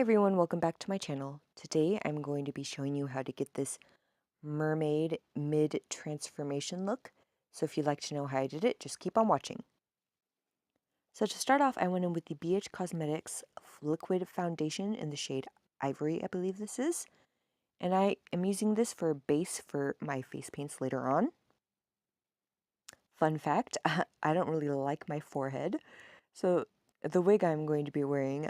everyone, welcome back to my channel. Today I'm going to be showing you how to get this mermaid mid-transformation look. So if you'd like to know how I did it, just keep on watching. So to start off, I went in with the BH Cosmetics liquid foundation in the shade Ivory, I believe this is. And I am using this for a base for my face paints later on. Fun fact, I don't really like my forehead. So the wig I'm going to be wearing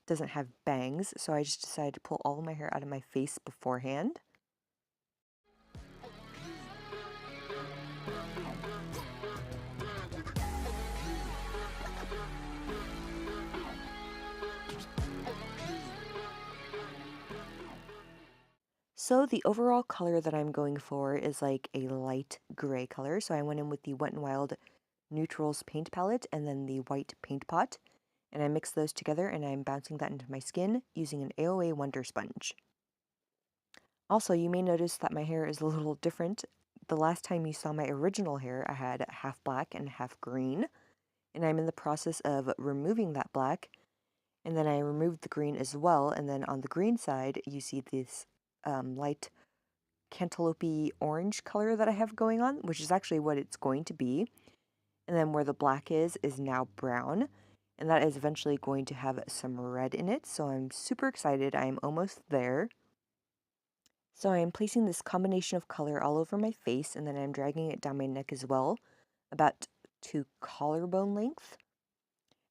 doesn't have bangs, so I just decided to pull all of my hair out of my face beforehand. So the overall color that I'm going for is like a light gray color, so I went in with the Wet n Wild Neutrals paint palette and then the white paint pot. And I mixed those together and I'm bouncing that into my skin using an AOA Wonder Sponge. Also, you may notice that my hair is a little different. The last time you saw my original hair, I had half black and half green, and I'm in the process of removing that black, and then I removed the green as well, and then on the green side, you see this light cantaloupe orange color that I have going on, which is actually what it's going to be, and then where the black is now brown. And that is eventually going to have some red in it, so I'm super excited. I am almost there. So I am placing this combination of color all over my face, and then I'm dragging it down my neck as well, about to collarbone length.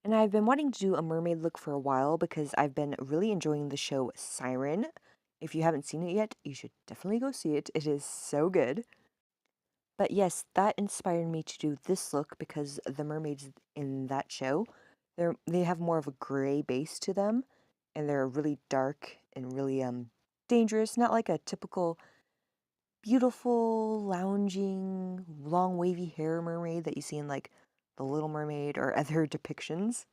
And I've been wanting to do a mermaid look for a while because I've been really enjoying the show Siren. If you haven't seen it yet, you should definitely go see it. It is so good. But yes, that inspired me to do this look because the mermaids in that show, they have more of a gray base to them, and they're really dark and really dangerous, not like a typical beautiful lounging long wavy hair mermaid that you see in like The Little Mermaid or other depictions.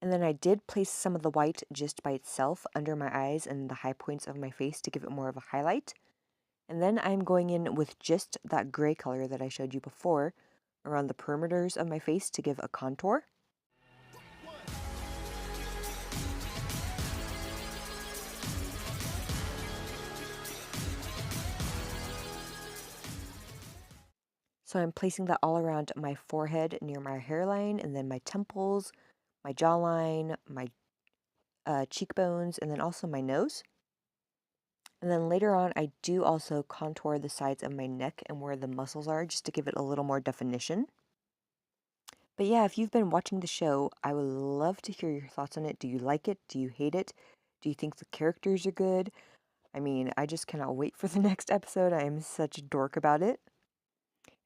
And then I did place some of the white just by itself under my eyes and the high points of my face to give it more of a highlight. And then I'm going in with just that gray color that I showed you before around the perimeters of my face to give a contour. So I'm placing that all around my forehead near my hairline and then my temples, my jawline, my cheekbones, and then also my nose. And then later on, I do also contour the sides of my neck and where the muscles are just to give it a little more definition. But yeah, if you've been watching the show, I would love to hear your thoughts on it. Do you like it? Do you hate it? Do you think the characters are good? I mean, I just cannot wait for the next episode. I am such a dork about it.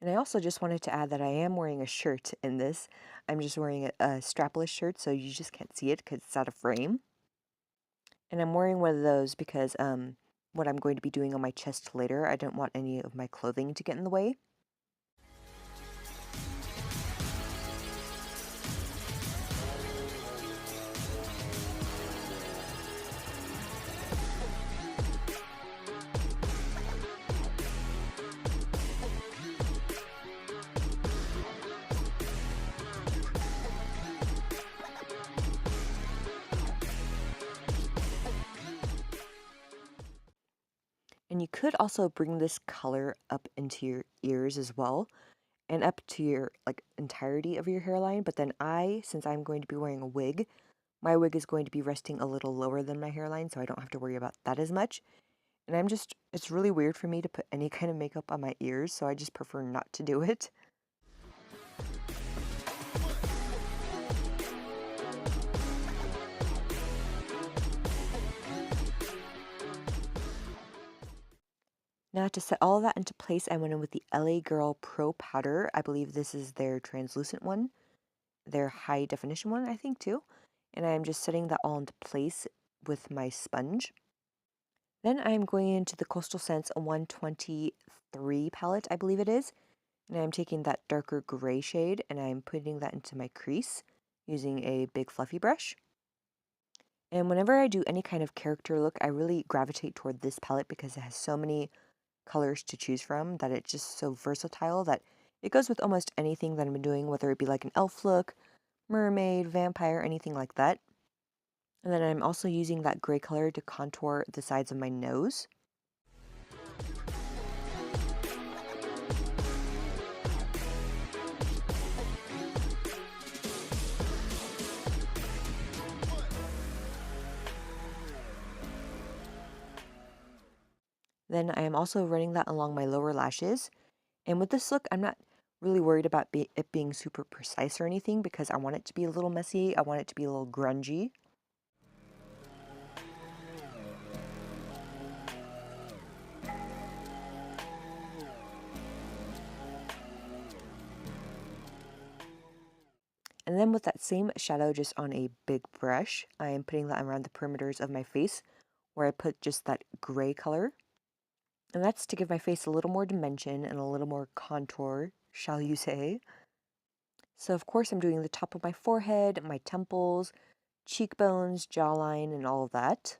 And I also just wanted to add that I am wearing a shirt in this. I'm just wearing a strapless shirt, so you just can't see it because it's out of frame. And I'm wearing one of those because what I'm going to be doing on my chest later, I don't want any of my clothing to get in the way. And you could also bring this color up into your ears as well, and up to your like entirety of your hairline. But then since I'm going to be wearing a wig, my wig is going to be resting a little lower than my hairline, so I don't have to worry about that as much. And it's really weird for me to put any kind of makeup on my ears, so I just prefer not to do it. Now to set all of that into place, I went in with the LA Girl Pro Powder. I believe this is their translucent one, their high definition one, I think too. And I'm just setting that all into place with my sponge. Then I'm going into the Coastal Scents 123 palette, I believe it is. And I'm taking that darker gray shade and I'm putting that into my crease using a big fluffy brush. And whenever I do any kind of character look, I really gravitate toward this palette because it has so many colors to choose from that it's just so versatile that it goes with almost anything that I've been doing, whether it be like an elf look, mermaid, vampire, anything like that. And then I'm also using that gray color to contour the sides of my nose. Then I am also running that along my lower lashes. And with this look, I'm not really worried about it being super precise or anything because I want it to be a little messy. I want it to be a little grungy. And then with that same shadow just on a big brush, I am putting that around the perimeters of my face where I put just that gray color. And that's to give my face a little more dimension and a little more contour, shall you say. So of course I'm doing the top of my forehead, my temples, cheekbones, jawline, and all of that.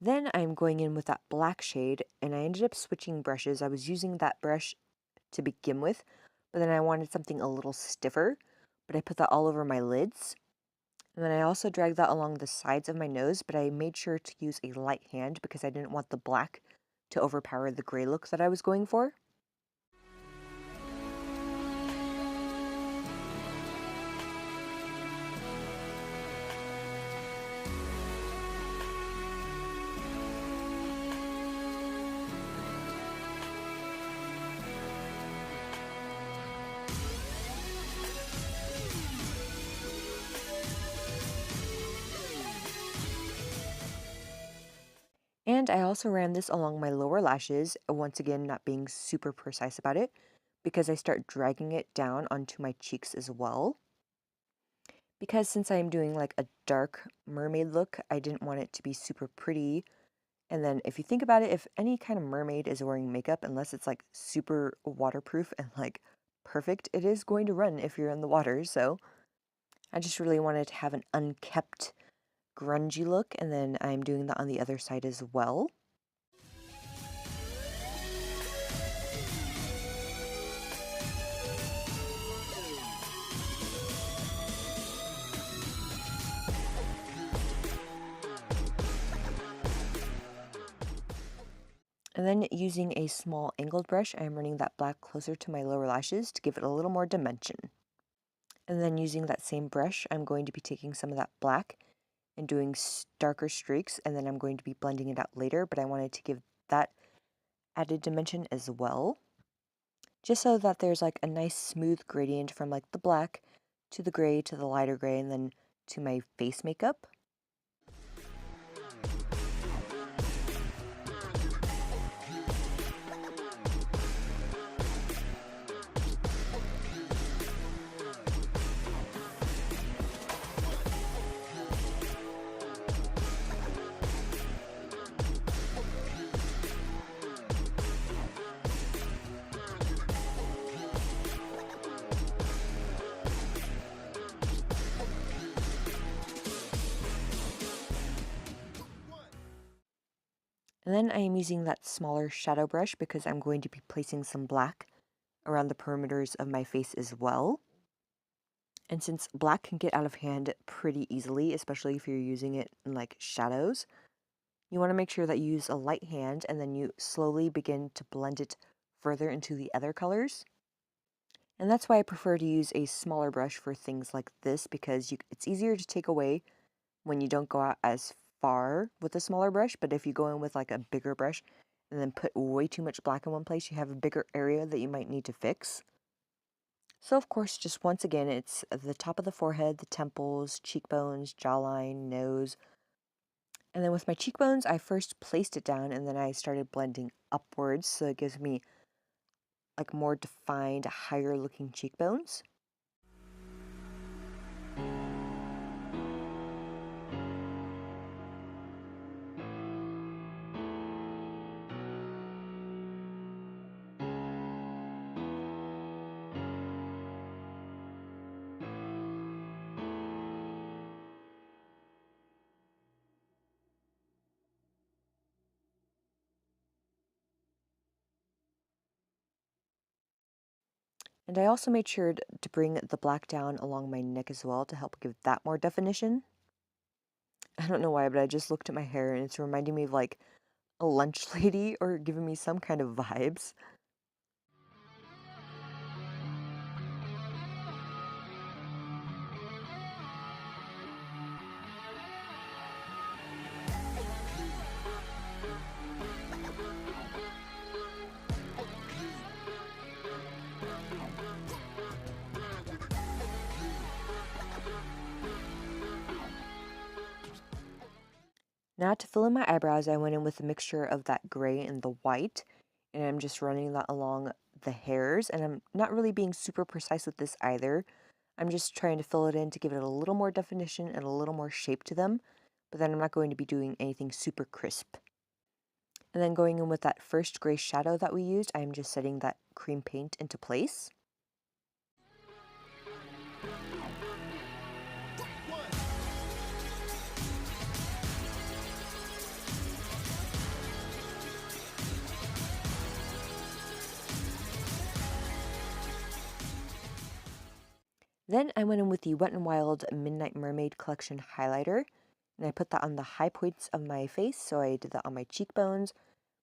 Then I'm going in with that black shade, and I ended up switching brushes. I was using that brush to begin with, but then I wanted something a little stiffer, but I put that all over my lids. And then I also dragged that along the sides of my nose, but I made sure to use a light hand because I didn't want the black to overpower the gray look that I was going for. And I also ran this along my lower lashes, once again not being super precise about it, because I start dragging it down onto my cheeks as well. Because since I'm doing like a dark mermaid look, I didn't want it to be super pretty. And then if you think about it, if any kind of mermaid is wearing makeup, unless it's like super waterproof and like perfect, it is going to run if you're in the water. So I just really wanted to have an unkept grungy look, and then I'm doing that on the other side as well. And then using a small angled brush, I'm running that black closer to my lower lashes to give it a little more dimension. And then using that same brush, I'm going to be taking some of that black and doing darker streaks, and then I'm going to be blending it out later, but I wanted to give that added dimension as well, just so that there's like a nice smooth gradient from like the black to the gray to the lighter gray and then to my face makeup. And then I am using that smaller shadow brush because I'm going to be placing some black around the perimeters of my face as well. And since black can get out of hand pretty easily, especially if you're using it in like shadows, you want to make sure that you use a light hand and then you slowly begin to blend it further into the other colors. And that's why I prefer to use a smaller brush for things like this because it's easier to take away when you don't go out as far with a smaller brush, but if you go in with like a bigger brush and then put way too much black in one place, you have a bigger area that you might need to fix. So of course, just once again, it's the top of the forehead, the temples, cheekbones, jawline, nose. And then with my cheekbones, I first placed it down and then I started blending upwards so it gives me like more defined, higher looking cheekbones. And I also made sure to bring the black down along my neck as well to help give that more definition. I don't know why, but I just looked at my hair and it's reminding me of like a lunch lady or giving me some kind of vibes. Now to fill in my eyebrows, I went in with a mixture of that gray and the white, and I'm just running that along the hairs, and I'm not really being super precise with this either. I'm just trying to fill it in to give it a little more definition and a little more shape to them, but then I'm not going to be doing anything super crisp. And then going in with that first gray shadow that we used, I'm just setting that cream paint into place. Then I went in with the Wet n Wild Midnight Mermaid Collection highlighter, and I put that on the high points of my face. So I did that on my cheekbones,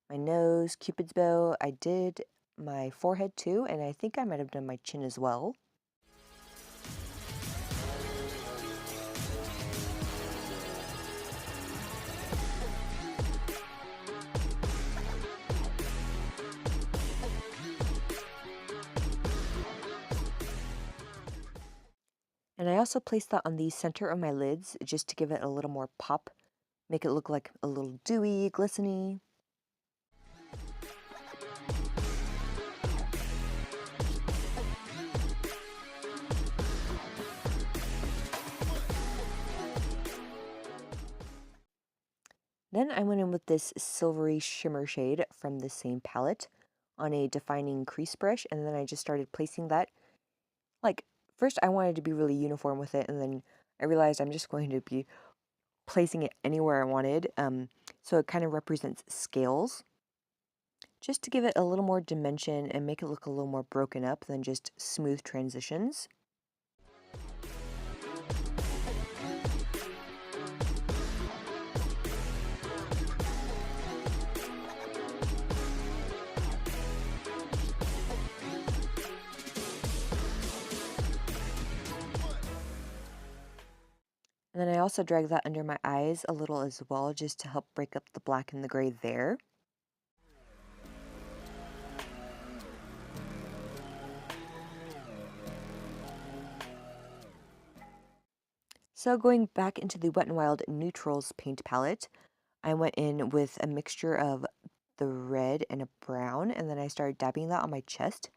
my nose, Cupid's bow. I did my forehead too, and I think I might have done my chin as well. And I also placed that on the center of my lids just to give it a little more pop, make it look like a little dewy, glistening. Then I went in with this silvery shimmer shade from the same palette on a defining crease brush, and then I just started placing that. Like, first I wanted to be really uniform with it, and then I realized I'm just going to be placing it anywhere I wanted, so it kind of represents scales, just to give it a little more dimension and make it look a little more broken up than just smooth transitions. And then I also drag that under my eyes a little as well, just to help break up the black and the gray there. So going back into the Wet n Wild Neutrals paint palette, I went in with a mixture of the red and a brown, and then I started dabbing that on my chest.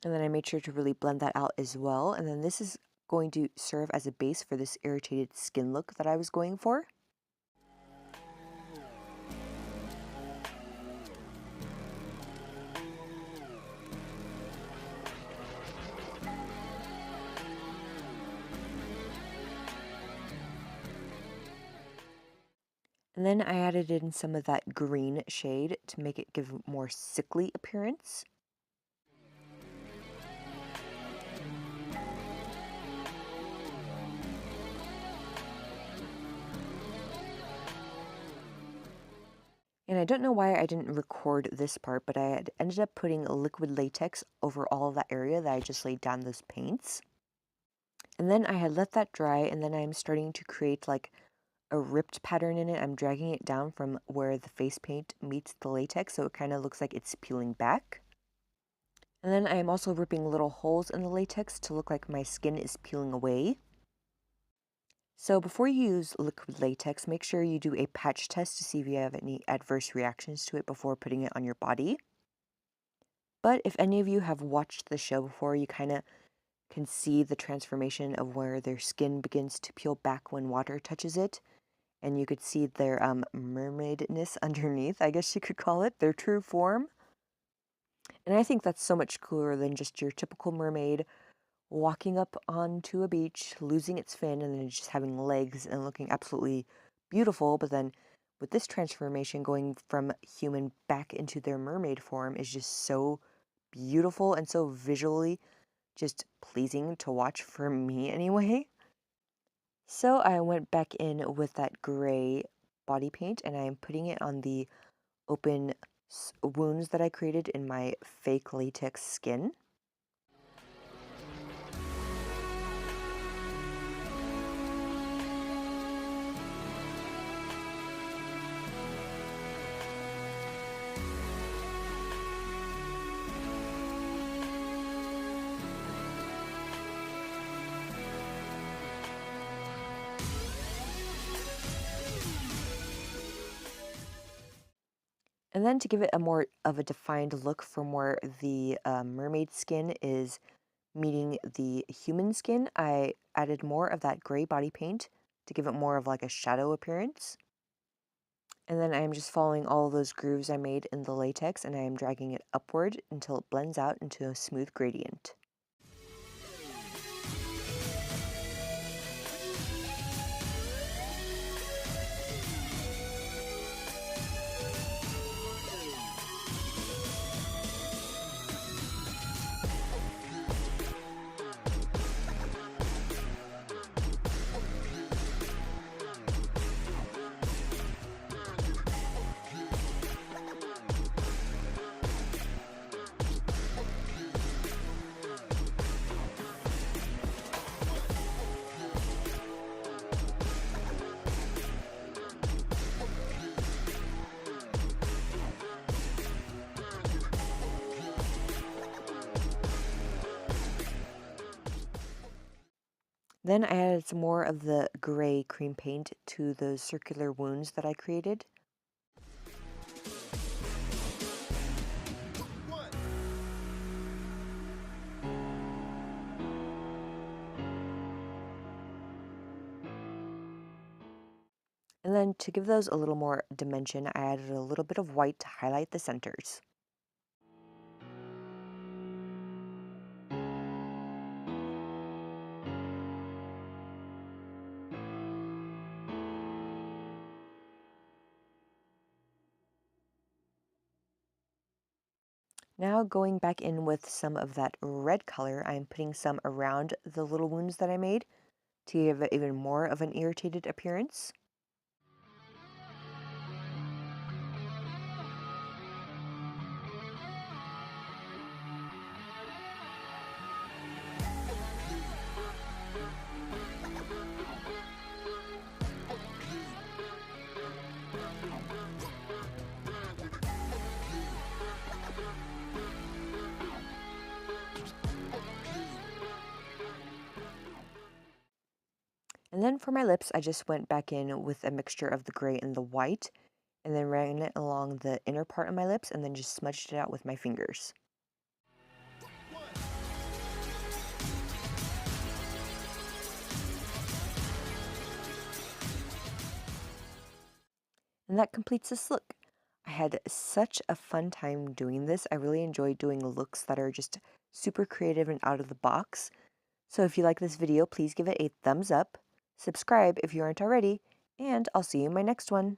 And then I made sure to really blend that out as well. And then this is going to serve as a base for this irritated skin look that I was going for. And then I added in some of that green shade to make it give a more sickly appearance. And I don't know why I didn't record this part, but I had ended up putting liquid latex over all of that area that I just laid down those paints. And then I had let that dry, and then I'm starting to create like a ripped pattern in it. I'm dragging it down from where the face paint meets the latex, so it kind of looks like it's peeling back. And then I am also ripping little holes in the latex to look like my skin is peeling away. So before you use liquid latex, make sure you do a patch test to see if you have any adverse reactions to it before putting it on your body. But if any of you have watched the show before, you kind of can see the transformation of where their skin begins to peel back when water touches it. And you could see their mermaidness underneath, I guess you could call it, their true form. And I think that's so much cooler than just your typical mermaid walking up onto a beach, losing its fin, and then just having legs and looking absolutely beautiful. But then with this transformation, going from human back into their mermaid form is just so beautiful and so visually just pleasing to watch for me anyway. So I went back in with that gray body paint and I'm putting it on the open wounds that I created in my fake latex skin. And then to give it a more of a defined look from where the mermaid skin is meeting the human skin, I added more of that gray body paint to give it more of like a shadow appearance. And then I am just following all of those grooves I made in the latex and I am dragging it upward until it blends out into a smooth gradient. Then I added some more of the gray cream paint to those circular wounds that I created. And then to give those a little more dimension, I added a little bit of white to highlight the centers. Now going back in with some of that red color, I'm putting some around the little wounds that I made to give it even more of an irritated appearance. And then for my lips, I just went back in with a mixture of the gray and the white, and then ran it along the inner part of my lips, and then just smudged it out with my fingers. And that completes this look. I had such a fun time doing this. I really enjoy doing looks that are just super creative and out of the box. So if you like this video, please give it a thumbs up, subscribe if you aren't already, and I'll see you in my next one.